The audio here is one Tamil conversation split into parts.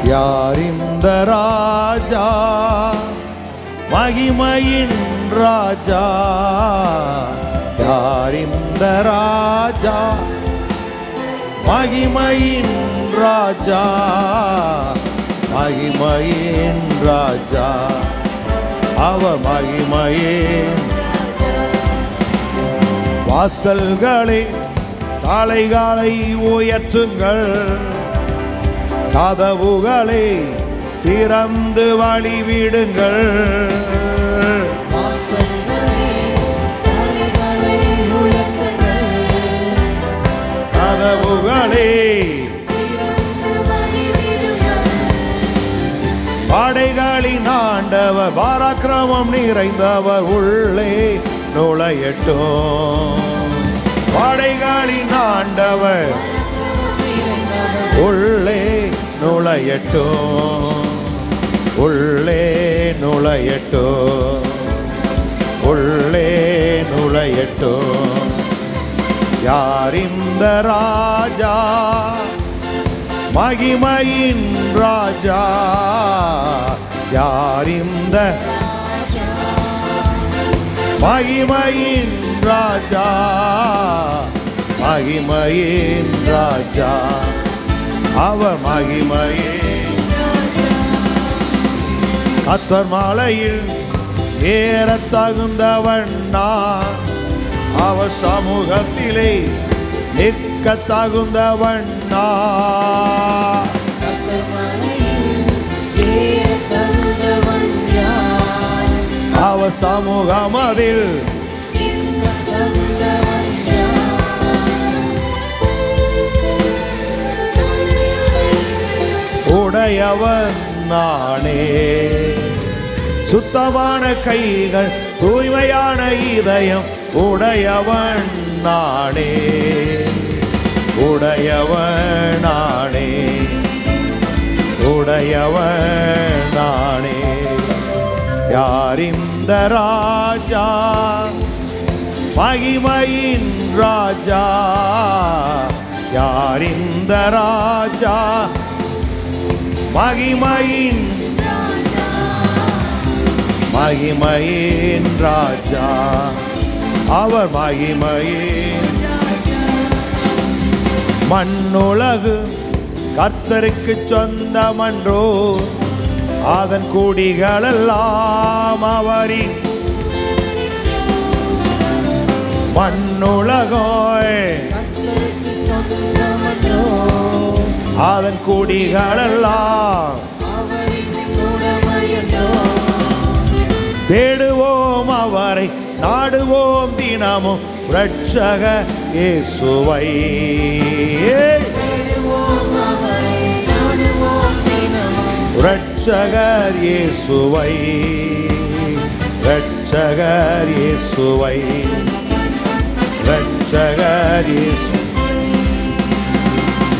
யார் இந்த ராஜா? மகிமையின் ராஜா. யார் இந்த ராஜா? மகிமையின் ராஜா. மகிமையின் ராஜா. அவ மகிமையின் வாசல்களே தலைகளை உயர்த்துங்கள், கதவுகளை திறந்து வழிவிடுங்கள். கதவுகளே படைகளின் ஆண்டவர் பராக்கிரமம் நிறைந்தவர் உள்ளே நுழையட்டும். படைகளின் ஆண்டவர் உள்ளே நுழையட்டும். உள்ளே நுழையட்டும். உள்ளே நுழையட்டும். யார் இந்த ராஜா? மகிமையின் ராஜா. யார் இந்த மகிமையின் ராஜா? மகிமையின் ராஜா. அவ மகிமையின் கர்த்தர் மாலையில் ஏற தகுந்தவன் நான், அவ சமூகத்திலே நிற்க தகுந்தவன் நான். அவ சமூகம் அதில் உடையவன் நானே. சுத்தமான கைகள் தூய்மையான இதயம் உடையவன் நானே. உடையவன் நானே. உடையவன் நானே. யார் இந்த ராஜா? மகிமையின் ராஜா. யார் இந்த ராஜா? மகிமையின் மகிமையின் ராஜா. அவர் மகிமையின் மண்ணுலகு கர்த்தருக்கு சொந்தமன்றோ, அதன் குடிகளெல்லாம் அவரின். மண்ணுலகோய் அதன் குடிகளெல்லாம் தேடுவோம் அவரை, நாடுவோம் தினமும் இரட்சக இயேசுவை. இரட்சகர் இயேசுவை. இரட்சகர் இயேசுவை. இரட்சகர் இயேசு.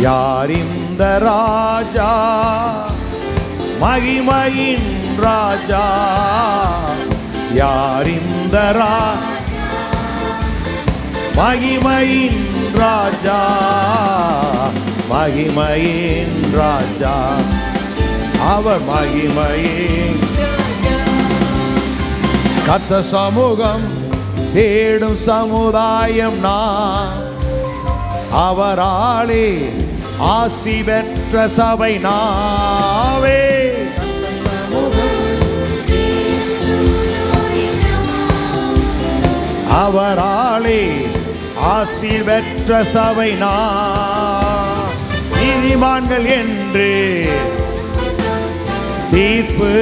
யார் இந்த ராஜா? மகிமையின் ராஜா. யார் இந்த மகிமையின் ராஜா. மகிமையின் ராஜா. அவர் மகிமையின் கர்த்தர் சமூகம் தேடும் சமுதாயம் நான், அவராலே ஆசி பெற்ற சபை நாவே. அவராலே ஆசி பெற்ற சபை நான். நீதிமான்கள் என்று தீர்ப்பு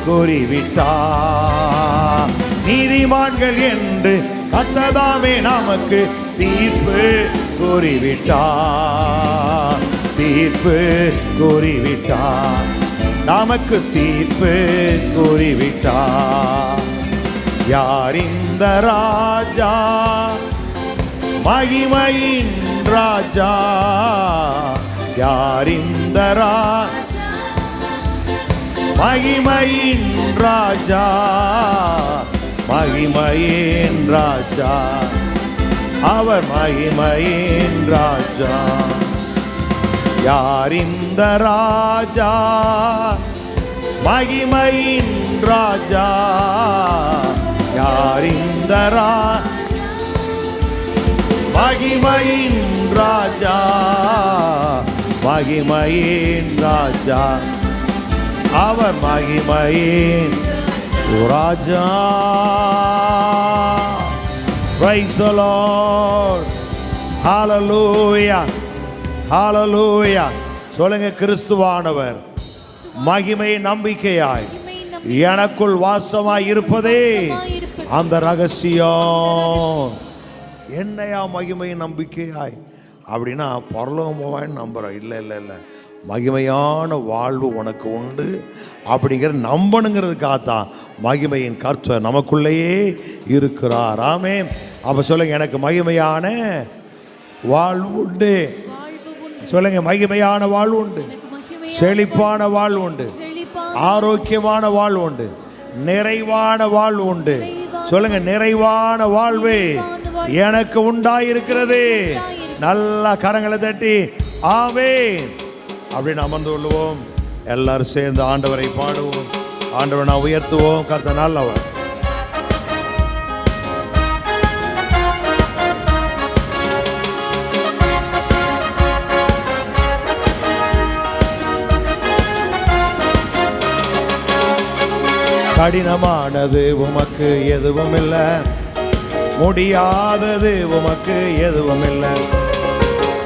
கூறிவிட்டார். நீதிமான்கள் என்று கர்த்ததாமே நமக்கு தீர்ப்பு கூறிவிட்டார். தீர்ப்பு கூறிவிட்டார். நமக்கு தீர்ப்பு கூறிவிட்டார். யார் இந்த ராஜா? மகிமையின் ராஜா. யார் இந்த மகிமையின் ராஜா. மகிமையின் ராஜா. அவர் மகிமையின் ராஜா. யார் இந்த ராஜா? மகிமையின் ராஜா. யார் இந்த மகிமையின் ராஜா? மகிமையின் ராஜா. அவர் மகிமையின் ராஜா. Praise the Lord. Hallelujah. Hallelujah. சொல்லுங்க, கிறிஸ்துவானவர் மகிமை நம்பிக்கையாய் எனக்குள் வாசமாய் இருப்பதே அந்த ரகசியம். என்னையா மகிமை நம்பிக்கையாய் அப்படின்னா பரலோகம் போவான்னு நம்புறோம். இல்லை, மகிமையான வாழ்வு உனக்கு உண்டு அப்படிங்கிற நம்பணுங்கிறதுக்காகத்தான் மகிமையின் கர்த்தர் நமக்குள்ளேயே இருக்கிறார். ஆமென். அப்போ சொல்லுங்க, எனக்கு மகிமையான வாழ்வு உண்டு. சொல்லுங்க, மகிமையான வாழ்வு உண்டு, செழிப்பான வாழ்வு உண்டு, ஆரோக்கியமான வாழ்வு உண்டு, நிறைவான வாழ்வு உண்டு. சொல்லுங்க, நிறைவான வாழ்வு எனக்கு உண்டாயிருக்கிறது. நல்லா கரங்களை தட்டி ஆமென் அப்படின்னு அமர்ந்து கொள்வோம். எல்லாரும் சேர்ந்து ஆண்டவரை பாடுவோம், ஆண்டவரை நான் உயர்த்துவோம். கர்த்தர் நல்லவர். கடினமானது உமக்கு எதுவும் இல்லை, முடியாதது உமக்கு எதுவும் இல்லை.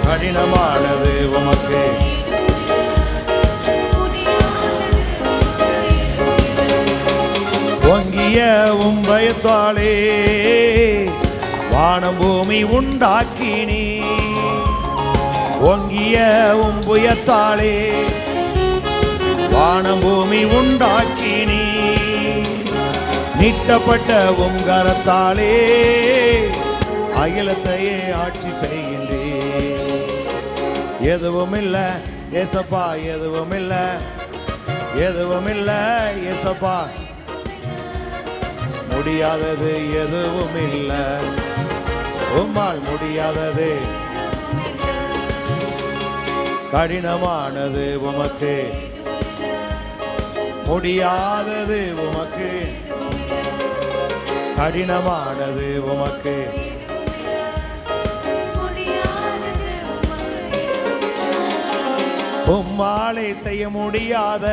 கடினமானது உமக்கு ஒங்கிய உம்பயத்தாலே வானம் பூமி உண்டாக்கினி. ஒங்கிய உம்புயத்தாலே வானம் பூமி உண்டாக்கினி. நீட்டப்பட்ட உங்கரத்தாலே அகிலத்தையே ஆட்சி செய்கின்றே. எதுவும் இல்லை ஏசப்பா, எதுவும் இல்லை, எதுவும் இல்லை ஏசப்பா. முடியாதது எதுவும் இல்லை, உம்மால் முடியாதது. கடினமானது உமக்கு, முடியாதது உமக்கு. கடினமானது உமக்கு, உம்மாலே செய்ய முடியாத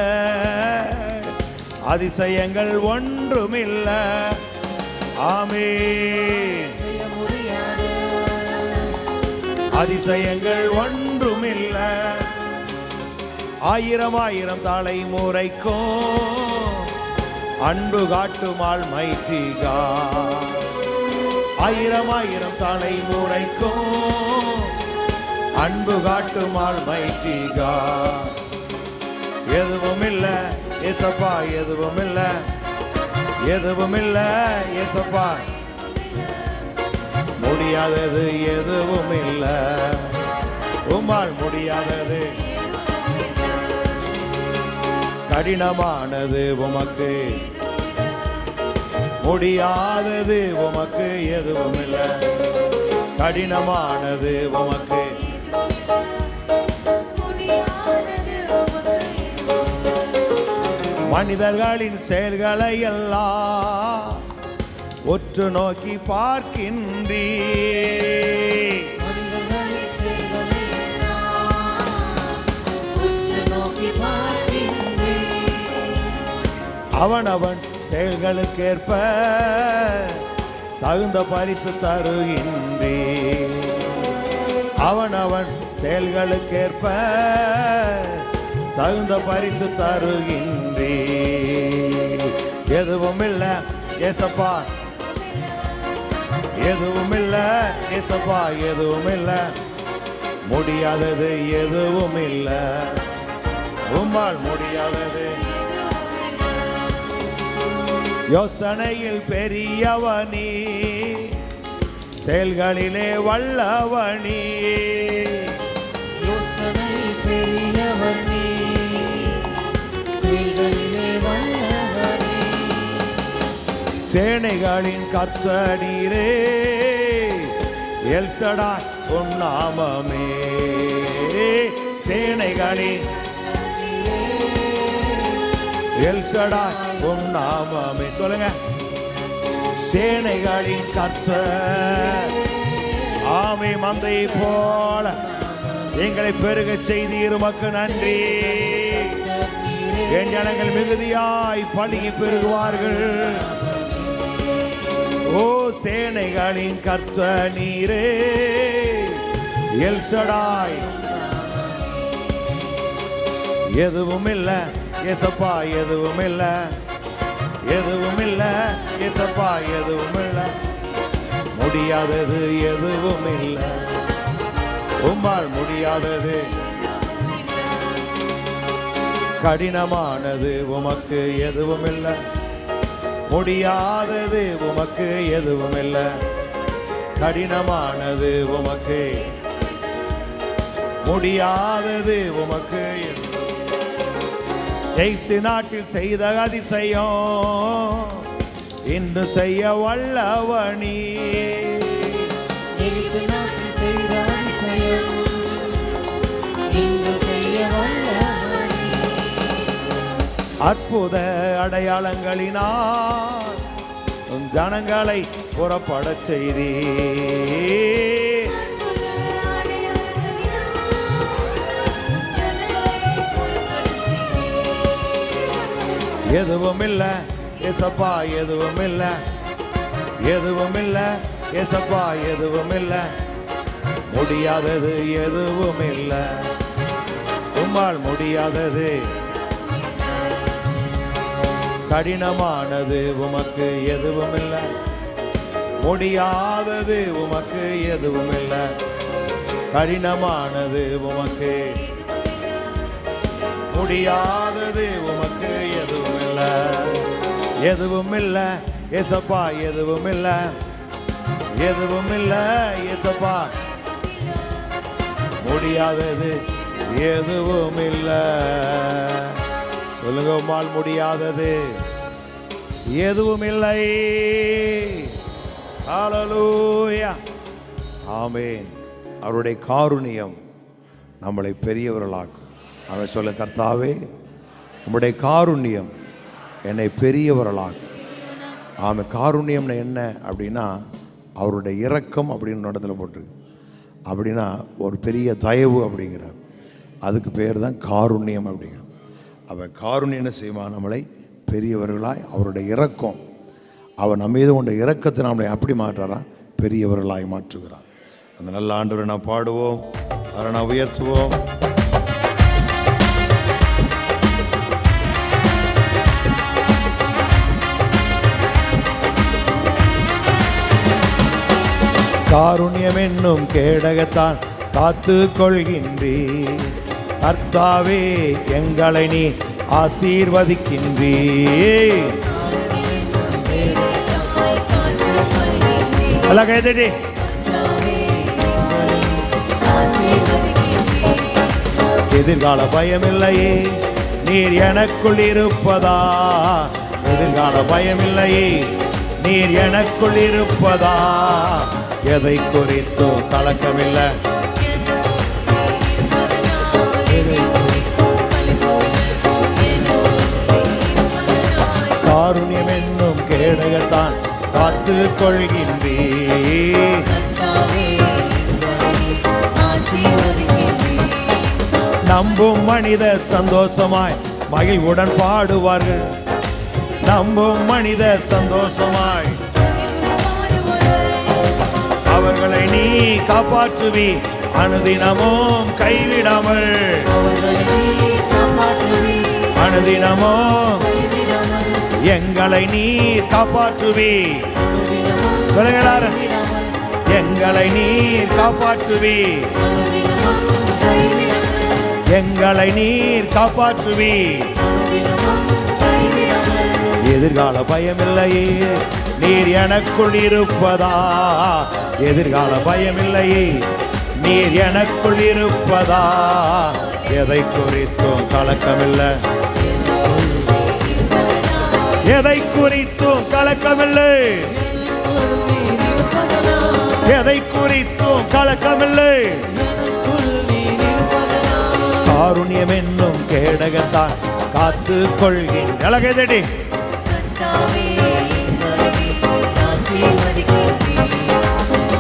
அதிசயங்கள் ஒன்றுமில்லை. ஆமென். அதிசயங்கள் ஒன்றுமில்லை. ஆயிரம் ஆயிரம் தலைமுறைக்கும் அன்பு காட்டுமாள் மைத்திகா. ஆயிரம் ஆயிரம் தலைமுறைக்கும் அன்பு காட்டுமாள் மைத்திகா. எதுவும் இல்லை ஏசப்பா, எதுவும் இல்லை, எதுவும் இல்லை ஏசப்பா. முடியாதது எதுவும் இல்லை, உம்மால் முடியாதது. கடினமானது உமக்கு, முடியாதது உமக்கு எதுவும் இல்லை. கடினமானது உமக்கு, மனிதர்களின் செயல்களை எல்லாம் உற்று நோக்கி பார்க்கின்றீ. அவனவன் செயல்களுக்கேற்ப தகுந்த பரிசு தருகின்றே. அவனவன் செயல்களுக்கேற்ப தகுந்த பரிசு தருகின்றே. எதுவும் இல்லை ஏசப்பா, எதுவும் இல்லை ஏசப்பா, எதுவும் இல்லை. முடியாதது எதுவும் இல்லை, உம்மால் முடியாதது. யோசனையில் பெரியவனி, செயல்களிலே வல்லவனி. யோசனையில் பெரியவனி, செயல்களிலே வல்லவனி. சேனைகளின் கர்த்தரீரே, எல்சடாய் உன் நாமமே. சேனை சேனைகளின் எல்சடாய் உம் நாமமே. சொல்லுங்க. சேனைகளின் கர்த்தர். ஆமே. மந்தையை போல எங்களை பெருக செய்தீர், உமக்கு நன்றி. என் ஜனங்கள் மிகுதியாய் பழுகி பெருகுவார்கள். ஓ சேனைகளின் கர்த்தர் நீரே, எல்சடாய். எதுவும் இல்ல ஏசப்பா, எதுவும் இல்ல, எதுவும் இல்ல ஏசப்பா, எதுவும் இல்ல, முடியாதது எதுவும் இல்ல, உம்மால் முடியாதது. கடினமானது உமக்கு எதுவும் இல்ல, முடியாதது உமக்கு எதுவும் இல்ல, கடினமானது உமக்கு, முடியாதது உமக்கு. எய்த்து நாட்டில் செய்த அதிசயம் இன்று செய்ய வல்லவனி. எகிப்து நாட்டில் செய்த அதிசயம் இன்று செய்ய வல்லவனே. அற்புத அடையாளங்களினால் உன் ஜனங்களை புறப்படச் செய்தீ. எதுவும் இல்ல ஏசப்பா, எதுவும் இல்ல, எதுவும் இல்ல ஏசப்பா, எதுவும் இல்ல, முடியாதது எதுவும் இல்ல, உம்மால் முடியாதது. கடினமானது உமக்கு எதுவும் இல்ல, முடியாதது உமக்கு எதுவும் இல்ல, கடினமானது உமக்கு, முடியாதது உமக்கு எதுவும் இல்ல. எதுவும் இல்ல ஏசப்பா, எதுவும் இல்ல, எதுவும் இல்ல ஏசப்பா, முடியாதது எதுவும் இல்ல. சொல்லுங்க. உம்மால் முடியாதது எதுவும் இல்லை. ஹல்லேலூயா. ஆமென். அவருடைய காருண்யம் நம்மளை பெரியவர்களாக்கும். அவன் சொல்ல, கர்த்தாவே உம்முடைய காருண்யம் என்னை பெரியவர்களாக்கும். ஆமாம். காருண்யம்னு என்ன அப்படின்னா அவருடைய இரக்கம் அப்படின்னு இடத்துல போட்டிருக்கு. அப்படின்னா ஒரு பெரிய தயவு அப்படிங்கிறார். அதுக்கு பேர் தான் காருண்யம் அப்படிங்கிற. அவன் காருண்யம் என்ன செய்வான்? நம்மளை பெரியவர்களாய், அவருடைய இரக்கம், அவன் நம்ம மீது கொண்ட இரக்கத்தை நம்மளை அப்படி மாற்றாரான், பெரியவர்களாய் மாற்றுகிறார். அந்த நல்ல ஆண்டவரை நான் பாடுவோம், அவரை நான் உயர்த்துவோம். காருண்யம் என்னும் கேடகத்தான் காத்து கொள்கின்றீ. கர்த்தாவே எங்களை நீ ஆசீர்வதிக்கின்றீ. எதிர்கால பயமில்லையே நீர் எனக்குள் இருப்பதா, எதிர்கால பயமில்லையே நீர் எனக்குள் இருப்பதா, எதை குறித்தோ கலக்கமில்லை. காருண்யம் என்னும் கேடகத்தான் காத்து கொள்கின்றீ. நம்பும் மனித சந்தோஷமாய் மகிழ்வுடன் பாடுவார்கள். நம்பும் மனித சந்தோஷமாய் அவர்களை நீ காப்பாற்றுவி, அனுதினமும் கைவிடாமல். அனுதினமும் எங்களை நீர் காப்பாற்றுவி. சொல்லுகிறார், எங்களை நீர் காப்பாற்றுவி, எங்களை நீர் காப்பாற்றுவி. எதிர்கால பயமில்லையே நீர் எனக்குள் இருப்பதா, எதிர்கால பயமில்லையே நீர் எனக்குள் இருப்பதா, எதை குறித்தும் கலக்கமில்லை, எதை குறித்தும் கலக்கமில்லை, எதை குறித்தும் கலக்கமில்லை. காருண்யம் என்னும் கேடகத்தான் காத்து கொள்கின் அழகேதடி கர்த்தாவே எங்களை ஆசீர்வதிக்கிறீர்.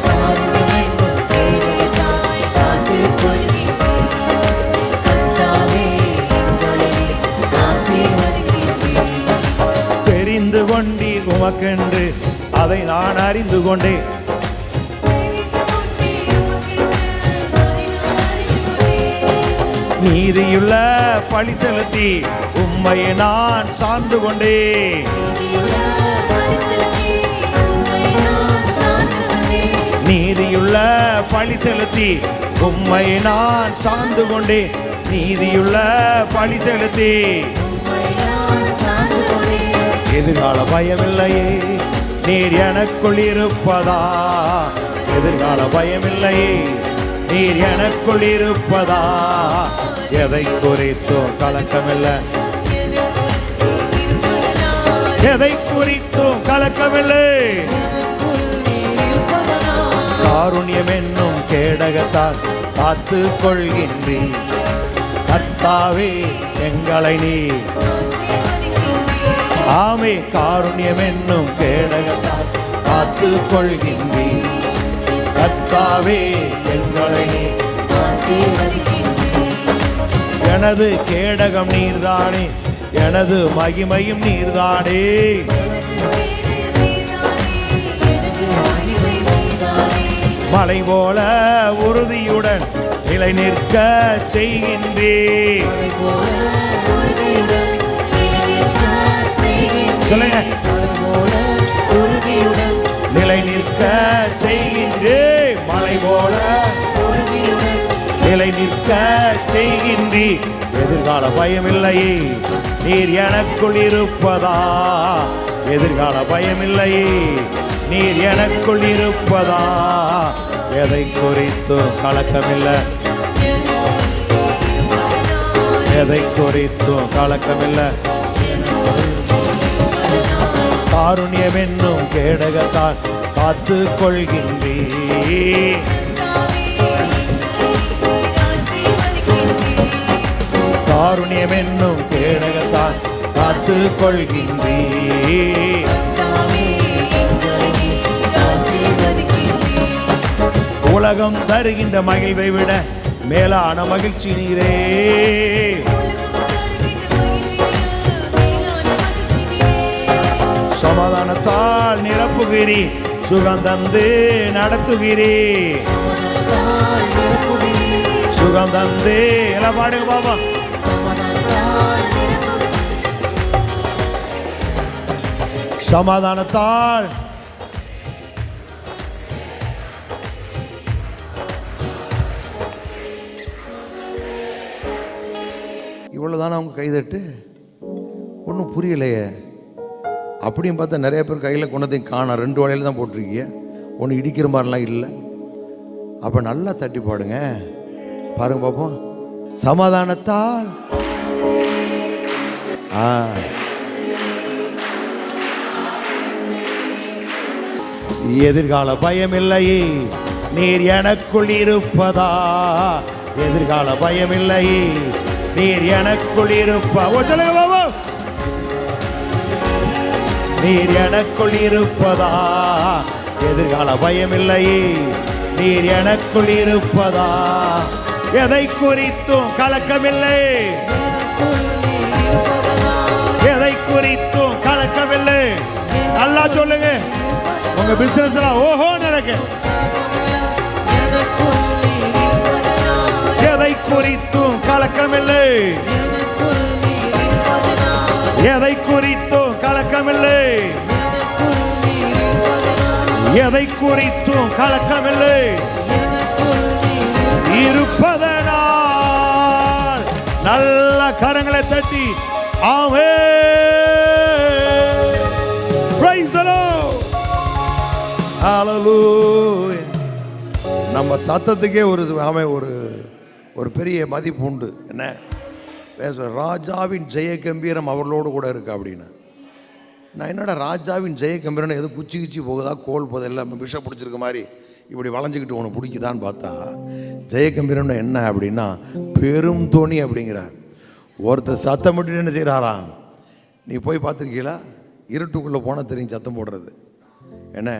காருண்யம் என்னும் கேடகத்தாய் காத்துக் கொள்கிறீர். கர்த்தாவே எங்களை ஆசீர்வதிக்கிறீர். தெரிந்து கொண்டி உமக்கென்று அதை நான் அறிந்து கொண்டேன். நீதியுள்ள பழி செலுத்தி உம்மையை நான் சார்ந்து கொண்டேன். நீதியுள்ள பழி செலுத்தி உம்மையை நான் சார்ந்து கொண்டேன். நீதியுள்ள பழி செலுத்தி எதிர்கால பயமில்லையே நீர் எனக்குள் இருப்பதா. எதிர்கால பயமில்லையே நீர் எனக்குள் இருப்பதா. எதை குறித்தும் கலக்கமில்லை. எதை குறித்தும் கலக்கமில்லை. காருண்யம் என்னும் கேடகத்தால் காத்து கொள்கின்றீர். கர்த்தாவே எங்களை நீ ஆமே. காருண்யம் என்னும் கேடகத்தால் காத்து கொள்கின்றீர். கர்த்தாவே எங்களை நீ எனது கேடகம் நீர்தானே, எனது மகிமையும் நீர்தானே. மலை போல உறுதியுடன் நிலை நிற்க செய்கின்றேன். சொல்லுங்க. நிலை நிற்க செய்கின்றேன். மலை போல நிலை நிற்க செய்கின்றீர். எதிர்கால பயமில்லையே நீர் எனக்குள் இருப்பதா. எதிர்கால பயமில்லையே நீர் எனக்குள் இருப்பதா. எதை குறித்தும் கலக்கமில்லை. எதை குறித்தும் கலக்கமில்லை. காருண்யம் என்னும் கேடகத்தால் காத்து கொள்கின்றீர். காருண்யம் என்னும் கேடகத்தால் காத்து கொள்கின்றீர். உலகம் தருகின்ற மகிழ்வை விட மேலான மகிழ்ச்சி நீரே. சமாதானத்தால் நிரப்புகிறீ, சுகம் தந்து நடத்துகிறீ. சுகம் தந்து எல்லாம் பாடுங்க பாபா. சமாதானத்தால் இவ்வளவுதானே அவங்க கைதட்டு. ஒன்றும் புரியலையே. அப்படியும் பார்த்தா நிறைய பேர் கையில் கொண்டதையும் காண 2 வலையில் தான் போட்டிருக்கீங்க. ஒன்று இடிக்கிற மாதிரிலாம் இல்லை. அப்போ நல்லா தட்டி பாடுங்க. பாருங்க பார்ப்போம். சமாதானத்தால் எதிர்கால பயமில்லையே நீர் எனக்குள் இருப்பதா. எதிர்கால பயமில்லையே நீர் எனக்குள் இருப்பா. சொல்லுங்க பாபா. நீர் எனக்குள் இருப்பதா. எதிர்கால பயமில்லையே நீர் எனக்குள் இருப்பதா. எதை குறித்தும் கலக்கமில்லை. எதை குறித்தும் கலக்கமில்லை. நல்லா சொல்லுங்க. உங்க பிசினஸ் ஓஹோ நடக்க. எதை குறித்தும் கலக்கமில்லை. எதை குறித்தும் கலக்கமில்லை. எதை குறித்தும் கலக்கமில்லை. இருப்பதனால் நல்ல கரங்களை தட்டி ஆமென். Praise the Lord. ஹalleluya. நம்ம சத்தத்துக்கே ஒரு பெரிய மதிப்பு உண்டு. என்ன ராஜாவின் ஜெய கம்பீரம் அவர்களோடு கூட இருக்கு அப்படின்னு. நான் என்னடா ராஜாவின் ஜெய கம்பீரம் எதுவும் குச்சி போகுதா, கோல் போகுது, எல்லாம் விஷம் பிடிச்சிருக்க மாதிரி இப்படி வளைஞ்சிக்கிட்டு உனக்கு பிடிக்குதான்னு பார்த்தா ஜெயகம்பீரம்னா என்ன அப்படின்னா பெரும் தோணி அப்படிங்கிறார். ஒருத்தர் சத்தம் போட்டு என்ன செய்கிறாராம், நீ போய் பார்த்துருக்கீங்களா? இருட்டுக்குள்ளே போனால் தெரியும் சத்தம் போடுறது. என்ன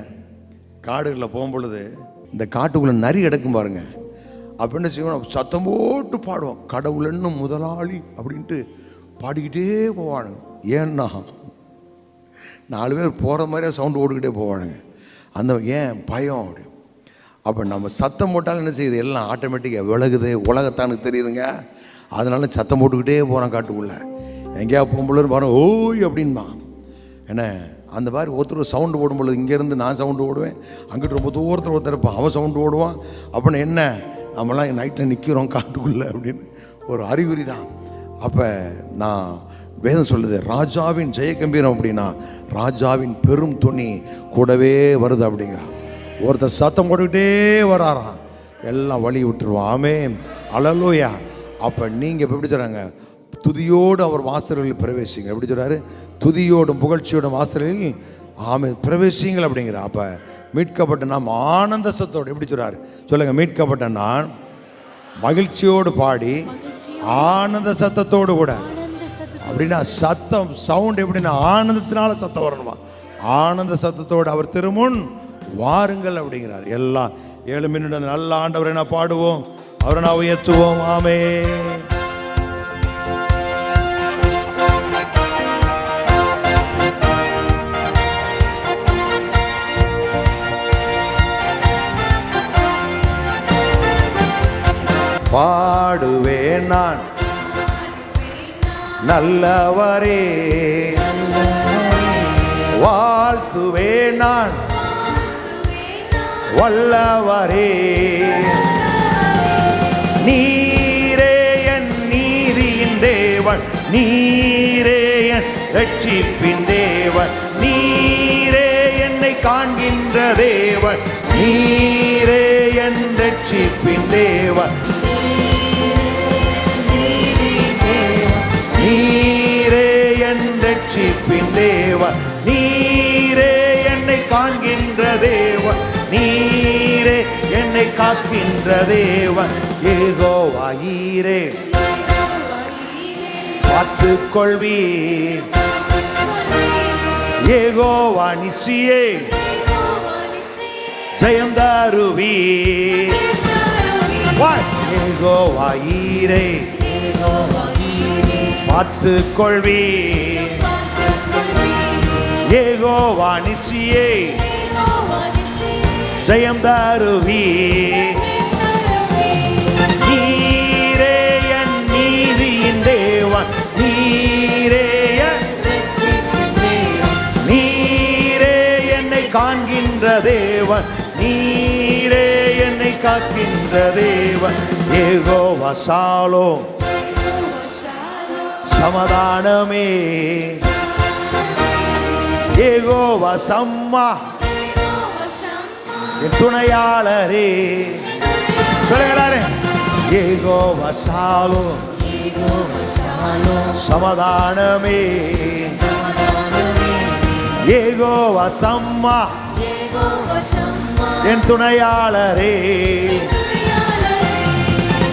காடுகளில் போகும்பொழுது இந்த காட்டுக்குள்ளே நரி எடுக்கும் பாருங்க, அப்போ என்ன செய்வோம், சத்தம் போட்டு பாடுவோம், கடவுளன்னு முதலாளி அப்படின்ட்டு பாடிக்கிட்டே போவானுங்க. ஏன்னா 4 பேர் போகிற மாதிரியே சவுண்டு ஓடிக்கிட்டே போவானுங்க. அந்த ஏன் பயம் அப்படி. அப்போ நம்ம சத்தம் போட்டாலும் என்ன செய்யுது, எல்லாம் ஆட்டோமேட்டிக்காக விலகுது, உலகத்தானுக்கு தெரியுதுங்க. அதனால சத்தம் போட்டுக்கிட்டே போகிறான் காட்டுக்குள்ளே. எங்கேயா போகும்பொழுது பாருங்க ஓய் அப்படின்பான். என்ன அந்த மாதிரி ஒருத்தர் சவுண்டு போடும்பொழுது இங்கேருந்து நான் சவுண்டு ஓடுவேன், அங்கிட்டு ரொம்ப தூரத்தில் ஒருத்தர் இருப்பான் அவன் சவுண்டு ஓடுவான். அப்படின்னு என்ன நம்மளாம் நைட்டில் நிற்கிறோம் காட்டுக்குள்ளே அப்படின்னு ஒரு அறிகுறி தான். அப்போ நான் வேதம் சொல்லுது ராஜாவின் ஜெயகம்பீரம் அப்படின்னா ராஜாவின் பெரும் துணி கூடவே வருது அப்படிங்கிறான். ஒருத்தர் சத்தம் போட்டுக்கிட்டே வராராம், எல்லாம் வழி விட்டுருவான். ஆமென், அல்லேலூயா. அப்போ நீங்கள் இப்போ எப்படி சொல்கிறாங்க, துதியோடு அவர் வாசல்களில் பிரவேசிங்க. எப்படி சொல்கிறாரு, துதியோடும் புகழ்ச்சியோடும் வாசல்களில் ஆமென் பிரவேசிங்கள் அப்படிங்கிற. அப்போ மீட்கப்பட்ட நாம் ஆனந்த சத்தோடு, எப்படி சொல்கிறாரு சொல்லுங்கள், மீட்கப்பட்ட நான் மகிழ்ச்சியோடு பாடி ஆனந்த சத்தத்தோடு கூட. அப்படின்னா சத்தம் சவுண்ட் எப்படின்னா ஆனந்தத்தினால சத்தம் வரணுமா, ஆனந்த சத்தத்தோடு அவர் திருமுன் வாருங்கள் அப்படிங்கிறார். எல்லாம் 7 மினிட் நல்ல ஆண்டவரை நான் பாடுவோம், அவரை நான் உயர்த்துவோம். ஆமென். பாடுவேன் நான் நல்லவரே, வாழ்த்துவேன் நான் வல்லவரே. நீரே என் நீதியின் தேவன், நீரே என் ரட்சிப்பின் தேவன், நீரே என்னை காண்கின்ற தேவன், நீரே என் ரட்சிப்பின் தேவன், நீரே என் ரட்சிப்பின் தேவன், நீரே என்னை காண்கின்ற தேவன், நீரே என்னை காக்கின்ற தேவன். யெகோவா ஈரே பார்த்துக் கொள்வீர், யெகோவா நிசியே ஜெயம் தருவீர். யெகோவா ஈரே பார்த்துக் கொள்வீர், யெகோவா நிசியே ஜெயம் தருவீர். நீரே என் நீதியின் தேவன், நீரே நீரே என்னை காண்கின்ற தேவன், நீரே என்னை காக்கின்ற தேவன். யெகோவா ஷாலோம் சமாதானமே, யெகோவா சம்மா என் துணையாளரே. சொல்லுகிறாரே யெகோவா ஷாலோம் சமாதானமே, யெகோவா சம்மா என் துணையாளரே.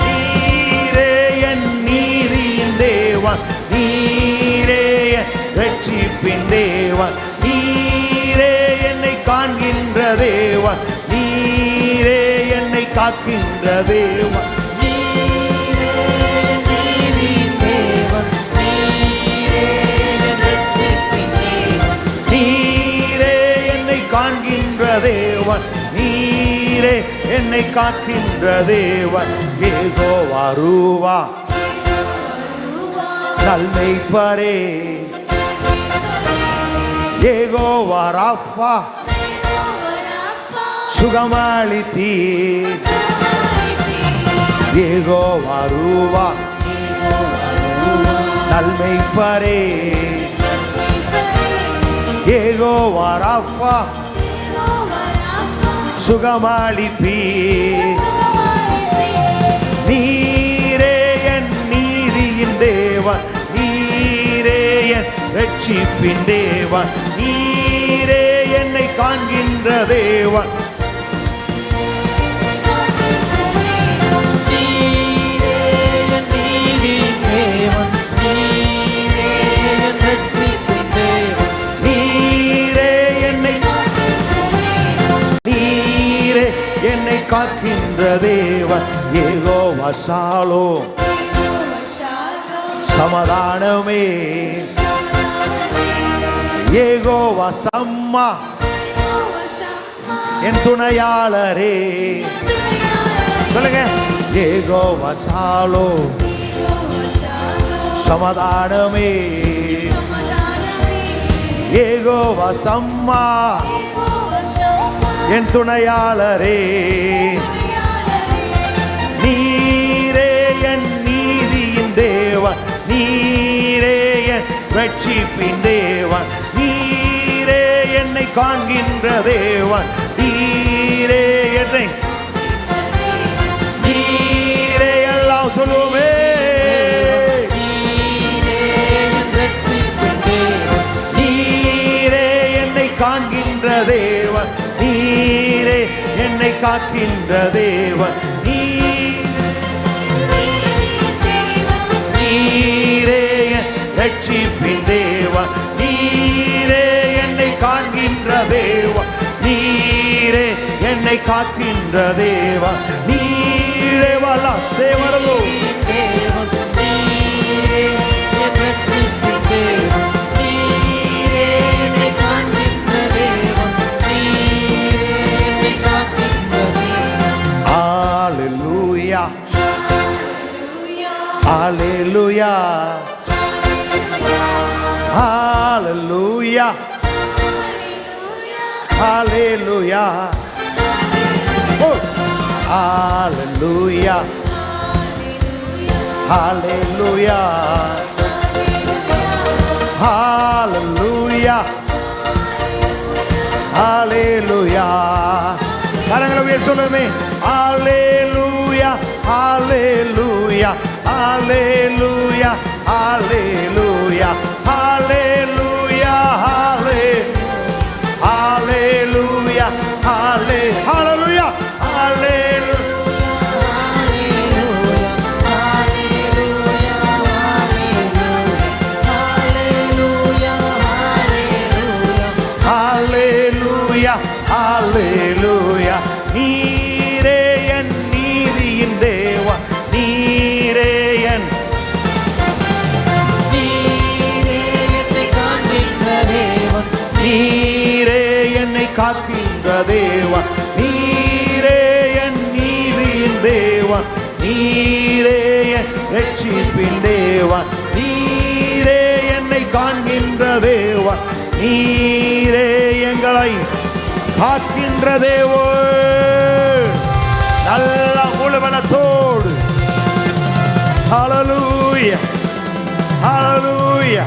நீரே என் நீதியின் தேவன், நீரே என் ரட்சிப்பின் தேவன், நீரே என்னை காண்கின்ற தேவன், நீரே என்னை காக்கின்ற தேவன், நீரே என்னை காண்கின்ற தேவன், நீரே என்னை காக்கின்ற தேவன். யெகோவா ரூவா நல்மெய்ப்பரே, யெகோவா ராஃபா சுகமளித்தீர், யெகோவா ரூவா நல்மெய்ப்பரே, யெகோவா ராஃபா சுகமளிப்பீர். நீரே என் நீதியின் தேவன், நீரே என் ரட்சிப்பின் தேவன், நீரே என்னை காண்கின்ற தேவன், ஷாலோம், சமாதானமே, யெகோவா சம்மா, என் துணையாளரே. சொல்லுங்க, யெகோவா ஷாலோம், சமாதானமே, யெகோவா சம்மா, என் துணையாளரே. நீரே என் நீதியின் தேவன், நீரே என் ரட்சிப்பின் தேவன், நீரே என்னை காண்கின்ற தேவன், நீரே என்னை, நீரே எல்லாம் சொல்லுவோமே. நீரே என்னை காண்கின்ற தேவன், நீரே என்னை காக்கின்ற தேவன், நீரே ரட்சிப்பின் தேவன், நீரே என்னை காண்கின்ற தேவன், நீரே என்னை காக்கின்ற தேவன், நீரே வல்லா சேவரலோ தேவன், நீரே என் ரட்சிப்பின் தேவன், நீரே என்னை காண்கின்ற தேவன், நீரே என்னை காக்கின்ற தேவன். ஹalleluya, ஹalleluya, ஹalleluya, ஹalleluya, ஹalleluya, ஹalleluya, ஹalleluya, ஹalleluya. கரங்களை உயர்த்தி சொல்லுமே, ஹalleluya, ஹalleluya, ஹalleluya, ஹalleluya, ஹalleluya, ஹalleluya, ஹalleluya, ஹalleluya. ஹalleluya, நீரே என் நீதியின் தேவன், நீரே என், நீரே என்னை காக்கின்ற தேவன், நீரே என்னை காக்கின்ற தேவன், நீரே என் நீதியின் தேவன், நீரே என் ரட்சிப்பின் தேவன், நீரே என்னை காண்கின்ற தேவன், நீரே எங்களை காக்கின்ற தேவன். நல்ல முழுவனத்தோடு ஹalleluya, ஹalleluya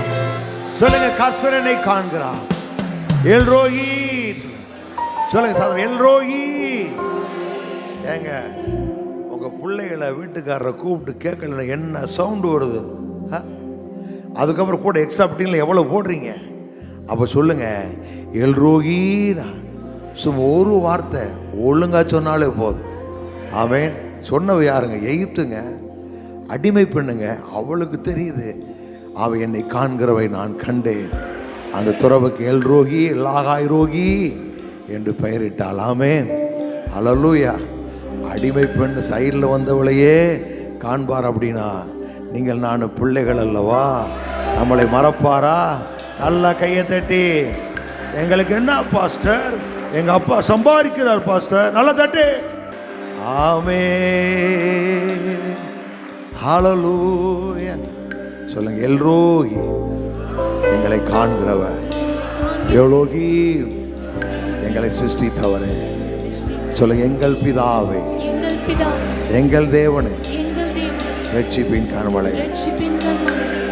சொல்லுங்க. கர்த்தர் என்னை காண்கிறார். எல்ரோயி சொல்லுங்க சாதம், எல்ரோயி. ஏங்க உங்க பிள்ளைகளை வீட்டுக்காரரை கூப்பிட்டு கேட்கல என்ன சவுண்டு வருது, அதுக்கப்புறம் கூட எக்ஸாப்டிங்ல எவ்வளவு போடுறீங்க, அப்ப சொல்லுங்க எல்ரோகினா. சும்மா ஒரு வார்த்தை ஒழுங்கா சொன்னாலே போதும். அவன் சொன்னவ யாருங்க? எகிப்துங்க, அடிமை பெண்ணுங்க. அவளுக்கு தெரியுது அவன் என்னை காண்கிறவை நான் கண்டேன். அந்த துறவுக்கு எல்ரோகி லாகாய் ரோகி என்று பெயரிட்டாள். ஆமென், ஹல்லேலூயா. அடிமை பெண் சைடில் வந்தவளையே காண்பார் அப்படின்னா நீங்கள் நான் பிள்ளைகள் அல்லவா? நம்மளை மறப்பாரா? நல்லா கையை தட்டி, எங்களுக்கு என்ன பாஸ்டர், எங்க அப்பா சம்பாதிக்கிறார் பாஸ்டர், நல்லா தட்டி. ஆமென், ஹல்லேலூயா சொல்லுங்க. எல்ரோகி எங்களை காண்கிறவர், எவ்லோகி எங்களை சிருஷ்டித்தவரே. சொல்லுங்க, எங்கள் பிதாவே, எங்கள் தேவனே, ரட்சிப்பின் கண்மலை.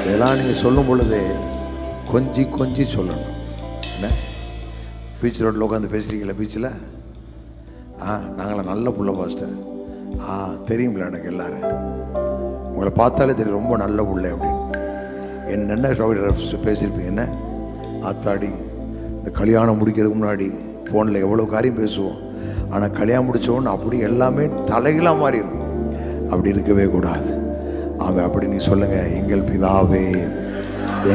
இதெல்லாம் நீங்க சொல்லும் பொழுது கொஞ்சி கொஞ்சி சொல்லணும். என்ன பீச் ரோட்டில் உட்காந்து பேசுறீங்களா? பீச்சில் நாங்களாம் நல்ல புள்ள பாஸ்டர். தெரியுங்களா எனக்கு எல்லாரும் உங்களை பார்த்தாலே தெரியும் ரொம்ப நல்ல புள்ள அப்படின்னு. என்னென்ன பேசியிருப்பீங்க, என்ன ஆத்தாடி இந்த கல்யாணம் முடிக்கிறதுக்கு முன்னாடி ஃபோனில் எவ்வளோ காரியம் பேசுவோம். ஆனால் கல்யாணம் முடித்தோன்னு அப்படி எல்லாமே தலைகளாக மாறிடும். அப்படி இருக்கவே கூடாது. அவன் அப்படி நீ சொல்லுங்க, எங்கள் பிதாவே,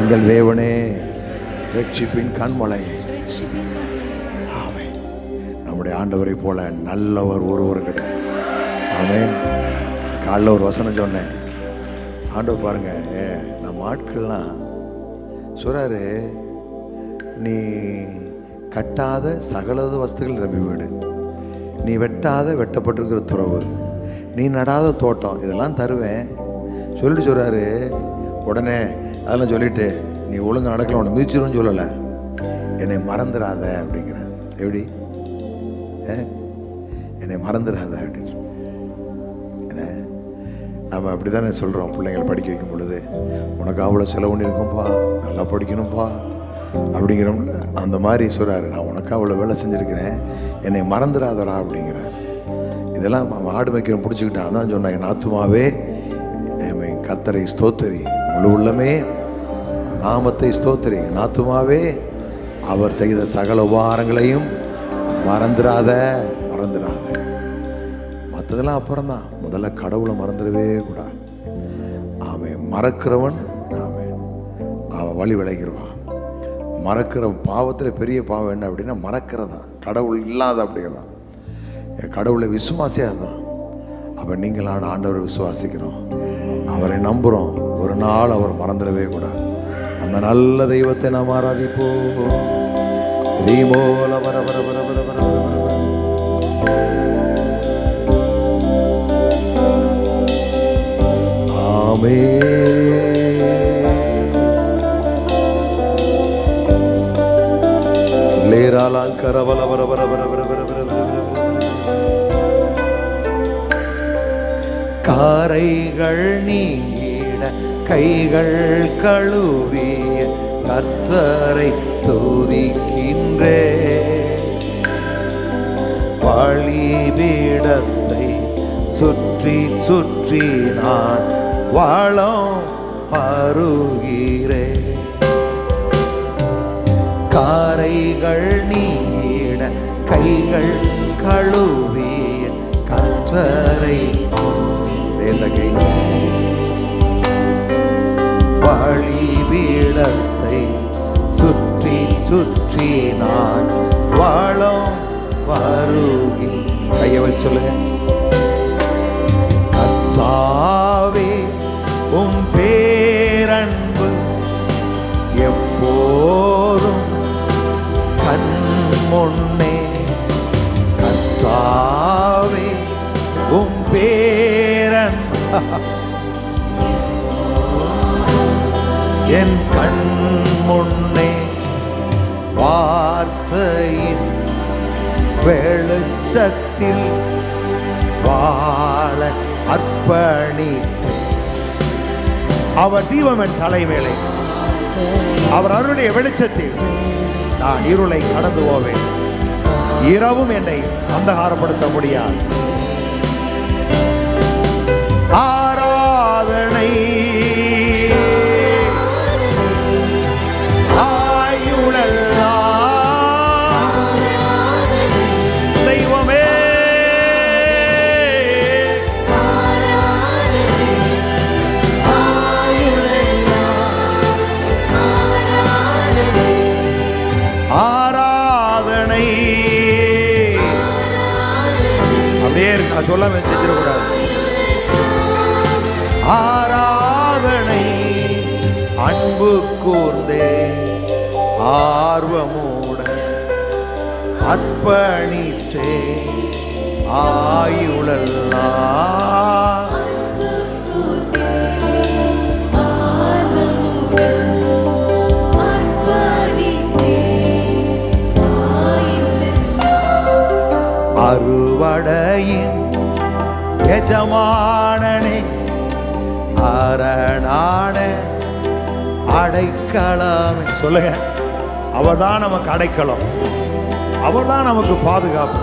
எங்கள் தேவனே, ரட்சிப்பின் கண்மலை. நம்முடைய ஆண்டவரை போல நல்லவர் ஒருவர் கிடையாது. ஆமென். காலைல ஒரு வசனம் சொன்னேன். ஆண்டவர் பாருங்க, நம்ம ஆட்கள்லாம் சொல்றாரு, நீ கட்டாத சகலத வஸ்துகள் நிரம்பி வீடு, நீ வெட்டாத வெட்டப்பட்டிருக்கிற துறவு, நீ நடாத தோட்டம், இதெல்லாம் தருவேன் சொல்லிட்டு சொல்கிறாரு. உடனே அதெல்லாம் சொல்லிட்டு நீ ஒழுங்கு நடக்கல, உன்னை மிதிச்சிருன்னு சொல்லலை, என்னை மறந்துடாத அப்படிங்கிற. எப்படி என்னை மறந்துடாத அப்படின்னு என்ன நம்ம அப்படி தானே சொல்கிறோம். பிள்ளைங்களை படிக்க வைக்கும் பொழுது உனக்கு அவ்வளோ செலவு இருக்கும்பா, நல்லா படிக்கணும்ப்பா அப்படிங்கிறோம்ல. அந்த மாதிரி சொல்கிறாரு, நான் உனக்கு அவ்வளோ வேலை செஞ்சுருக்கிறேன், என்னை மறந்துடாதரா அப்படிங்கிறார். இதெல்லாம் ஆடு வைக்கிறோம் பிடிச்சிக்கிட்டான் தான் சொன்னாங்க, நாத்துமாவே கர்த்தரை ஸ்தோத்திரி, முழு உள்ளமே நாமத்தை ஸ்தோத்திரி, நாத்துமாவே அவர் செய்த சகல உபகாரங்களையும் மறந்துடாத. மற்றதெல்லாம் அப்புறம் தான், முதல்ல கடவுளை மறந்துடவே கூடாது. அவன் மறக்கிறவன் அவன் வழி விளைகிறவான். மறக்கிற பாவத்தில் பெரிய பாவம் என்ன அப்படின்னா மறக்கிறதான், கடவுள் இல்லாத அப்படிங்கிறான். கடவுளை விசுவாசியாக தான். அப்போ நீங்களான ஆண்டவரை விசுவாசிக்கிறோம், அவரை நம்புகிறோம், ஒரு நாள் அவர் மறந்துடவே கூடாது. அந்த நல்ல தெய்வத்தை நாம் ஆராதிப்போம். தீமோல வர வர வர வர வர ஆமே. லேராலால் கரவல வர வர வர வர வர வர காரைகள் நீங்கிட கைகள் கழுவிய கர்த்தரை துதிக்கின்றே. பலிபீடத்தை சுற்றி சுற்றி நான் வாழம் பருகிறே. காரைகள் நீங்கிட கைகள் கழுவிய கர்த்தரை பலிபீடத்தை சுற்றி சுற்றி நான் வாழும் வருகி. கையை வச்சு சொல்லுங்க. கர்த்தாவே உம் பேரன்பு எப்போதும் கண் முன்னே. கர்த்தாவே உம் பேரன் என் கண் முன்னே. வார்த்தையின் வெளிச்சத்தில் வாழ அர்ப்பணித்து. அவர் தீபம் என் தலைவேளை, அவர் அருளிய வெளிச்சத்தில் நான் இருளை கடந்து போவேன். இரவும் என்னை அந்தகாரப்படுத்த முடியாது. ஆராதனை ஆயுளெல்லாம் தெய்வமே. ஆராதனை அப்படியே நான் சொல்ல வச்சிடக்கூடாது. ஆராதனை அன்பு கூர்ந்தே ஆர்வமூட அர்ப்பணித்தே ஆயுளெல்லாம். அறுவடையின் எஜமானனே, அரணான அடைக்கலம். சொல்லுங்க, அவர்தான் நமக்கு அடைக்கலம், அவர்தான் நமக்கு பாதுகாப்பு.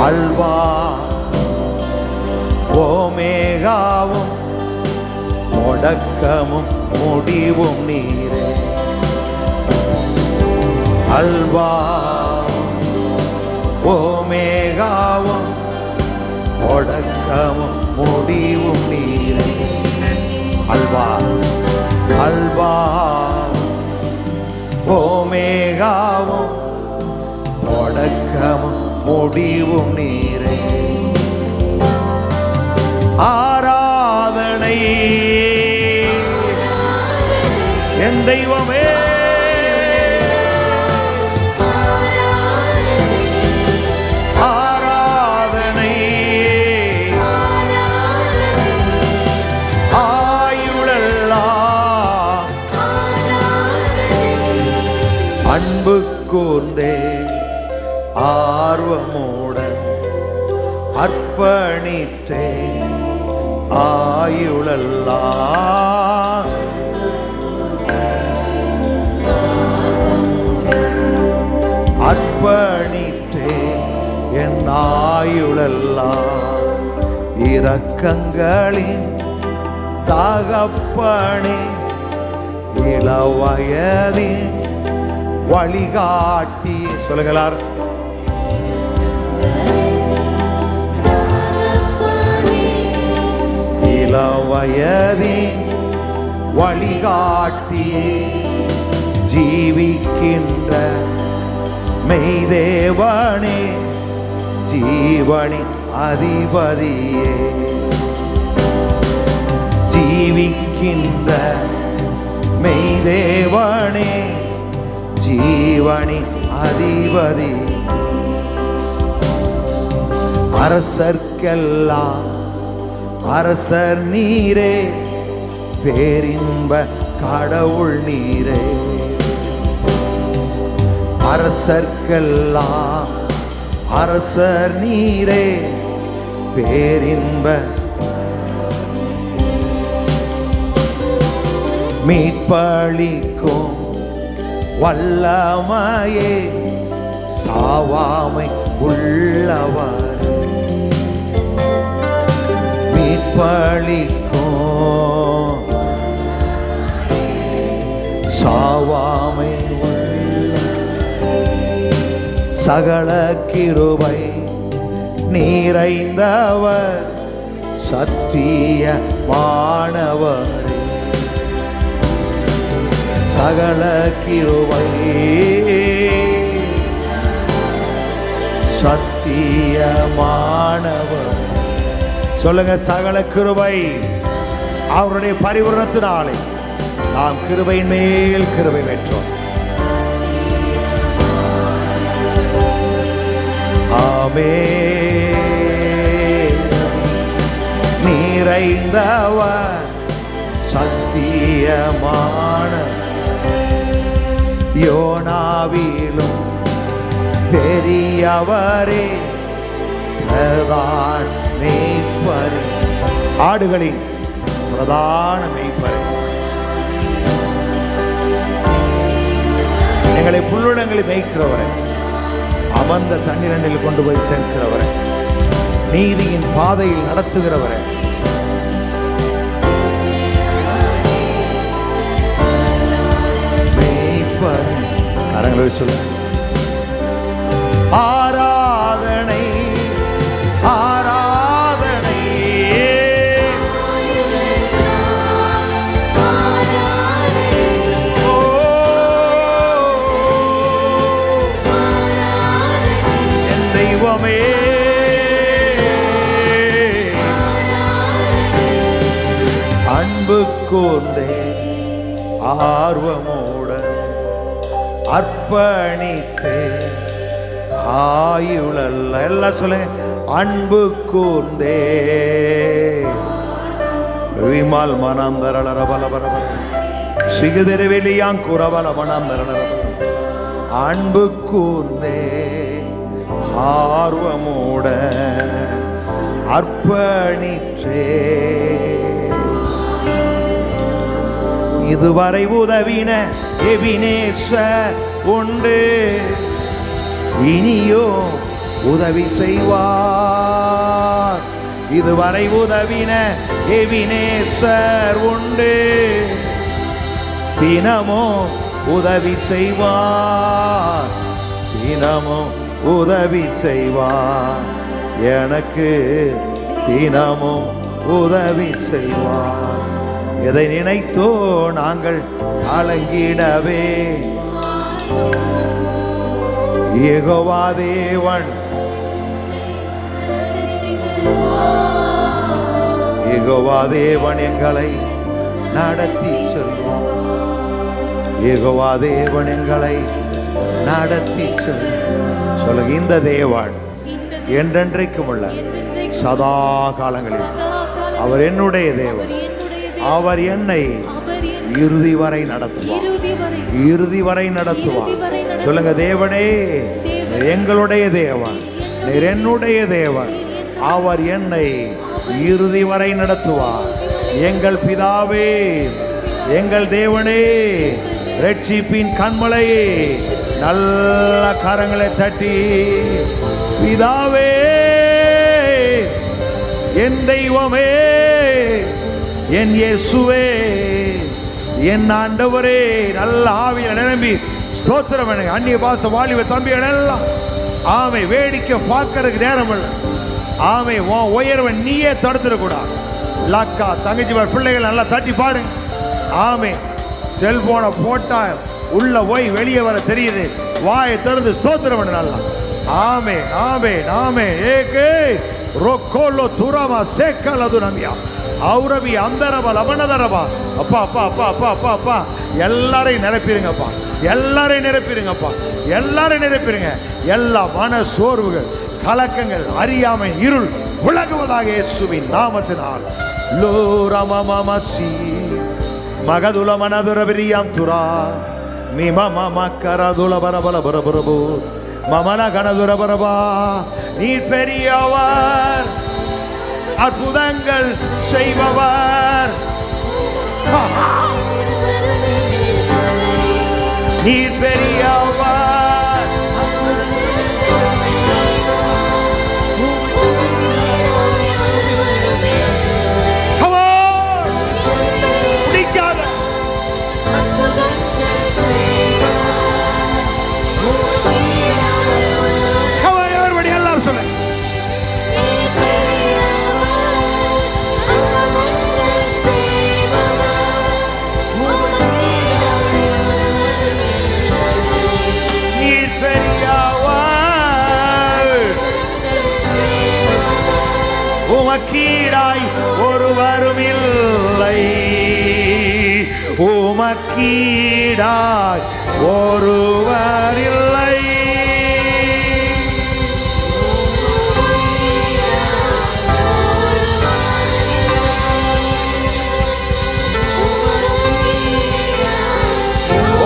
அல்வா ஓமேகாவும் முடக்கமும் முடிவும் நீரே. அல்வா ஓமேகாவும் முடக்கமும் முடிவும் நீரே. அல்வா அல்வா ஓமேகாவும் தொடக்கமும் முடிவும் நீரே. ஆராதனை என் தெய்வமே, ஆராதனை ஆயுளெல்லாம் அன்பு கூர்ந்தே ஆர்வமுடன் அர்ப்பணித்தே ஆயுளெல்லாம் அர்ப்பணித்தே என் ஆயுளெல்லாம் இரக்கங்களின் தகப்பனே, இளவயதின் வழிகாட்டி. சொல்லுங்களார். இளவயதின் வழிகாட்டி, ஜீவிக்கின்ற மெய்தேவனே, ஜீவனின் அதிபதியே. ஜீவிக்கின்ற மெய்தேவனே, ஜீவனின் அதிபதி. அரசர்க்கெல்லாம் அரசர் நீரே, பேரின்ப கடவுள் நீரே. அரசர்க்கெல்லாம் அரசர் நீரே, பேரின்ப மீட்பளிக்கும் வல்லமையே, சாவாமை உள்ளவர். மீட்பளிக்கும் சாவாமை சகல கிருபை நிறைந்தவர், சத்தியமானவர். சகல கிருபை சத்தியமானவர். சொல்லுங்க, சகல கிருபை அவருடைய பரிபூரணத்தினாலே நாம் கிருபையின் மேல் கிருபை பெற்றோம். ஆமென். நிறைந்தவர் சத்தியமான, யோனாவிலும் பெரியவரே, பிரதான மேய்ப்பரே. ஆடுகளின் பிரதான மேய்ப்பரே, எங்களை புல்லுடங்களில் மேய்க்கிறவரே, அமர்ந்த தண்ணீரண்டில் கொண்டு போய் சேர்க்கிறவரே, நீதியின் பாதையில் நடத்துகிறவரே, மேய்ப்பரே. கரங்களை சொல்லுங்க. ஆராதனை ஆராதனை ஓ என் தெய்வமே, அன்பு கூர்ந்தே ஆர்வமுடன் அர்ப்பணித்தே ஆயுளல்ல. எல்லாம் சொல்லுங்க. அன்பு கூர்ந்தே விமால் மனந்தரளர பலபரப சிகுதெருவெளியாங் குரவல மனந்தரளர. அன்பு கூர்ந்தே ஆர்வமோட அர்ப்பணித்தே இதுவரை உதவின எபினேச உண்டு, இனியோ உதவி செய்வார். இதுவரை உதவின எபினேசர் உண்டு, தினமும் உதவி செய்வார், தினமும் உதவி செய்வார். எனக்கு தினமும் உதவி செய்வார். எதை நினைத்தோ நாங்கள் கலங்கிடவே, யெகோவா தேவன், யெகோவா தேவன் எங்களை நடத்தி செல்வார். யெகோவா தேவன் எங்களை நடத்தி செல்வார். சொல்லுங்க, இந்த தேவன் என்றென்றைக்கும் உள்ள சதா காலங்களில் அவர் என்னுடைய தேவன். அவர் என்னை இறுதி வரை நடத்துவார், இறுதி வரை நடத்துவார். சொல்லுங்க, தேவனே எங்களுடைய தேவன், நீர் என்னுடைய தேவன், அவர் என்னை இறுதி வரை நடத்துவார். எங்கள் பிதாவே, எங்கள் தேவனே, ரட்சிப்பின் கண்மலையே, நல்ல கரங்களை தட்டி, பிதாவே, என் தெய்வமே, என் இயேசுவே, என் ஆண்டவரே, நல்ல ஆவியில நிரம்பி ஸ்தோத்திரம். அந்நிய பாச வாலிப தம்பிகள் எல்லாம் ஆமை வேடிக்கை பார்க்கறதுக்கு நேரம் இல்லை. ஆமை உயர்வை நீயே தடுத்துடக்கூடாது. லக்கா தங்கச்சி பிள்ளைகள் நல்லா தட்டி பாருங்க. ஆமை செல்போனை போட்டா உள்ள போய் வெளியே வர தெரியுது. வாயை திறந்து ஸ்தோத்திரம் பண்ண நல்லா. ஆமே ஆமே ஆமே ஏகே ரொக்கோலோ துரமா சேக்கலது நம்பியா அவுரவி அந்தரபா லபனதரபா. அப்பா அப்பா அப்பா அப்பா அப்பா அப்பா எல்லாரையும் நிரப்பிடுங்கப்பா, எல்லாரையும் நிரப்பிடுங்கப்பா, எல்லாரையும் நிரப்பிடுங்க. எல்லா மன சோர்வுகள், கலக்கங்கள், அறியாமை, இருள் விலகுவதாக இயேசுவின் நாமத்தினால். லோரமமசி மகதுல மனதுரபிரியாம் துரா மிமம கரதுல பரபல பரபரபு மமன கனதுரபரபா. நீ பெரியவர், அற்புதங்கள் செய்பவர், நீ பெரியவர். பிடிக்காத எல்லாரும் சொல்ல உமக்கீடாய் ஒருவரும் இல்லை, உமக்கீடாய் ஒருவர் இல்லை.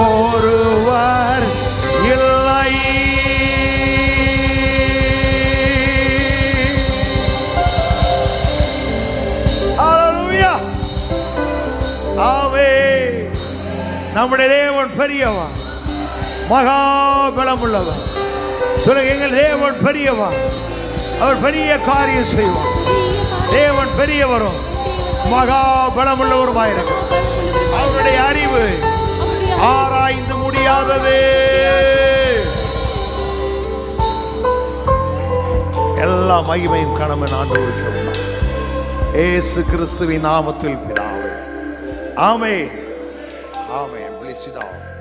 ஒருவர் இல்லை. நம்முடைய தேவன் பெரியவன், மகாபலம் உள்ளவன். சொல்லுங்க, எங்கள் தேவன் பெரியவன், அவர் பெரிய காரியம் செய்வார். தேவன் பெரியவரும் மகாபலம் உள்ளவருமாயிருக்கிறார். அவருடைய அறிவு ஆராய்ந்து முடியாதது. எல்லா மகிமையும் கனவு ஆண்டவருக்கு இயேசு கிறிஸ்துவின் நாமத்தில் பிதாவே, ஆமென். Amen. Bless you down.